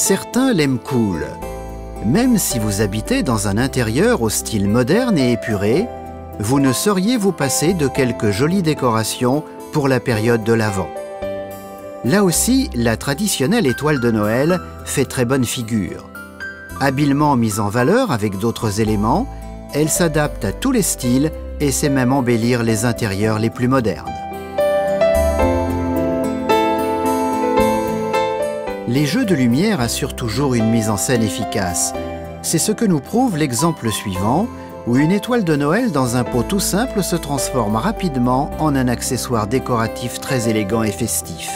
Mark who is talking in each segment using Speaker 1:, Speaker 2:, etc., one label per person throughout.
Speaker 1: Certains l'aiment cool. Même si vous habitez dans un intérieur au style moderne et épuré, vous ne sauriez vous passer de quelques jolies décorations pour la période de l'Avent. Là aussi, la traditionnelle étoile de Noël fait très bonne figure. Habilement mise en valeur avec d'autres éléments, elle s'adapte à tous les styles et sait même embellir les intérieurs les plus modernes. Les jeux de lumière assurent toujours une mise en scène efficace. C'est ce que nous prouve l'exemple suivant, où une étoile de Noël dans un pot tout simple se transforme rapidement en un accessoire décoratif très élégant et festif.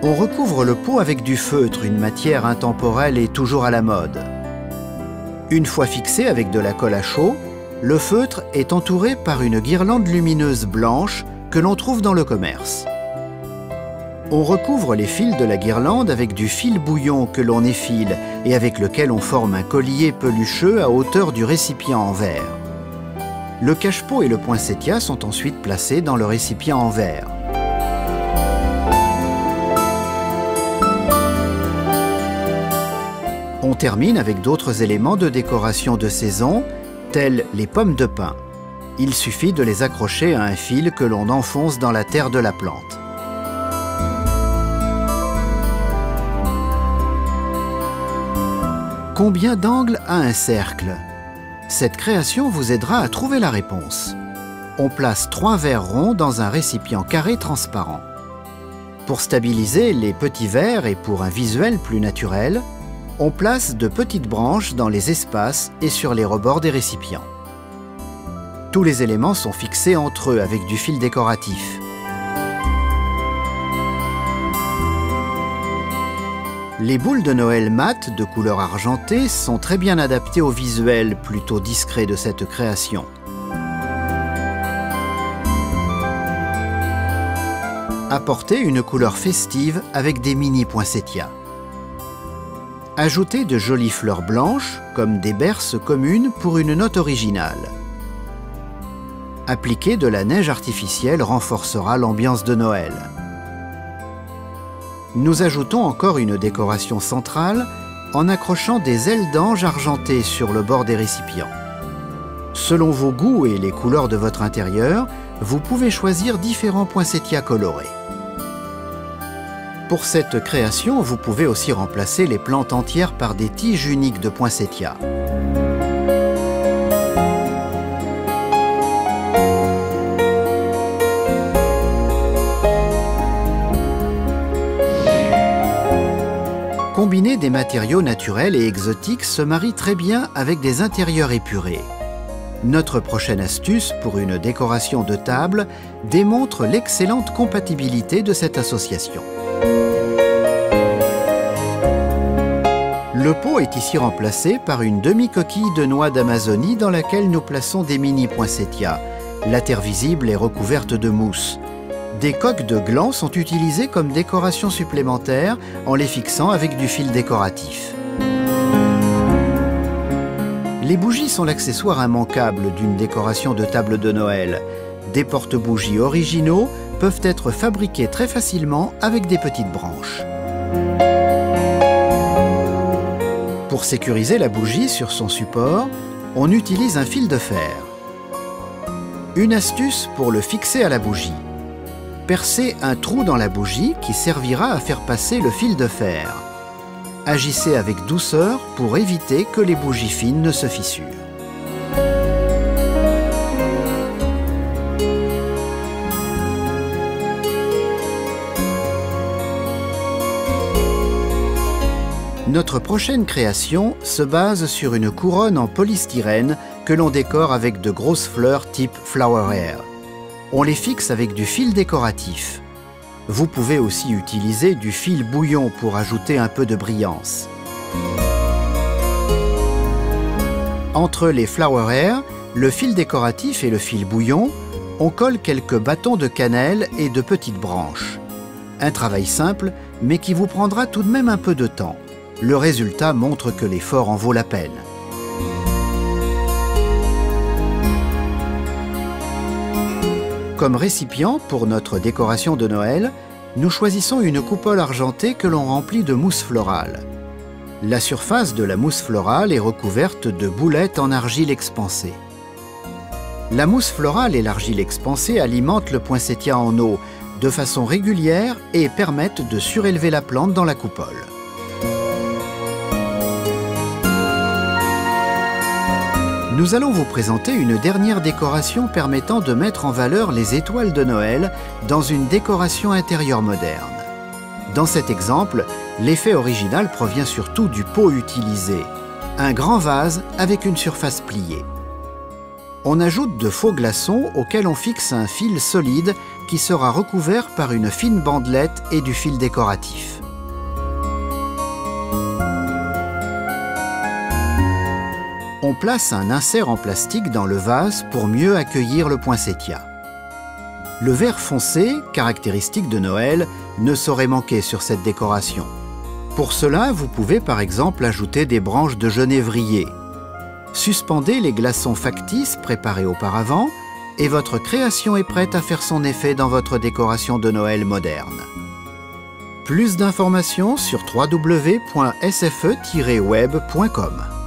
Speaker 1: On recouvre le pot avec du feutre, une matière intemporelle et toujours à la mode. Une fois fixé avec de la colle à chaud, le feutre est entouré par une guirlande lumineuse blanche que l'on trouve dans le commerce. On recouvre les fils de la guirlande avec du fil bouillon que l'on effile et avec lequel on forme un collier pelucheux à hauteur du récipient en verre. Le cache-pot et le poinsettia sont ensuite placés dans le récipient en verre. On termine avec d'autres éléments de décoration de saison, tels les pommes de pin. Il suffit de les accrocher à un fil que l'on enfonce dans la terre de la plante. Combien d'angles a un cercle? Cette création vous aidera à trouver la réponse. On place 3 verres ronds dans un récipient carré transparent. Pour stabiliser les petits verres et pour un visuel plus naturel, on place de petites branches dans les espaces et sur les rebords des récipients. Tous les éléments sont fixés entre eux avec du fil décoratif. Les boules de Noël mat de couleur argentée sont très bien adaptées au visuel plutôt discret de cette création. Apportez une couleur festive avec des mini poinsettias. Ajoutez de jolies fleurs blanches comme des berces communes pour une note originale. Appliquer de la neige artificielle renforcera l'ambiance de Noël. Nous ajoutons encore une décoration centrale en accrochant des ailes d'ange argentées sur le bord des récipients. Selon vos goûts et les couleurs de votre intérieur, vous pouvez choisir différents poinsettias colorés. Pour cette création, vous pouvez aussi remplacer les plantes entières par des tiges uniques de poinsettias. Combiner des matériaux naturels et exotiques se marie très bien avec des intérieurs épurés. Notre prochaine astuce pour une décoration de table démontre l'excellente compatibilité de cette association. Le pot est ici remplacé par une demi-coquille de noix d'Amazonie dans laquelle nous plaçons des mini poinsettias. La terre visible est recouverte de mousse. Des coques de gland sont utilisées comme décoration supplémentaire en les fixant avec du fil décoratif. Les bougies sont l'accessoire immanquable d'une décoration de table de Noël. Des porte-bougies originaux peuvent être fabriqués très facilement avec des petites branches. Pour sécuriser la bougie sur son support, on utilise un fil de fer. Une astuce pour le fixer à la bougie. Percez un trou dans la bougie qui servira à faire passer le fil de fer. Agissez avec douceur pour éviter que les bougies fines ne se fissurent. Notre prochaine création se base sur une couronne en polystyrène que l'on décore avec de grosses fleurs type flower air. On les fixe avec du fil décoratif. Vous pouvez aussi utiliser du fil bouillon pour ajouter un peu de brillance. Entre les flower air, le fil décoratif et le fil bouillon, on colle quelques bâtons de cannelle et de petites branches. Un travail simple, mais qui vous prendra tout de même un peu de temps. Le résultat montre que l'effort en vaut la peine. Comme récipient pour notre décoration de Noël, Nous choisissons une coupole argentée que l'on remplit de mousse florale. La surface de la mousse florale est recouverte de boulettes en argile expansée. La mousse florale et l'argile expansée alimentent le poinsettia en eau de façon régulière et permettent de surélever la plante dans la coupole. Nous allons vous présenter une dernière décoration permettant de mettre en valeur les étoiles de Noël dans une décoration intérieure moderne. Dans cet exemple, l'effet original provient surtout du pot utilisé, un grand vase avec une surface pliée. On ajoute de faux glaçons auxquels on fixe un fil solide qui sera recouvert par une fine bandelette et du fil décoratif. On place un insert en plastique dans le vase pour mieux accueillir le poinsettia. Le vert foncé, caractéristique de Noël, ne saurait manquer sur cette décoration. Pour cela, vous pouvez par exemple ajouter des branches de genévrier. Suspendez les glaçons factices préparés auparavant et votre création est prête à faire son effet dans votre décoration de Noël moderne. Plus d'informations sur www.sfe-web.com.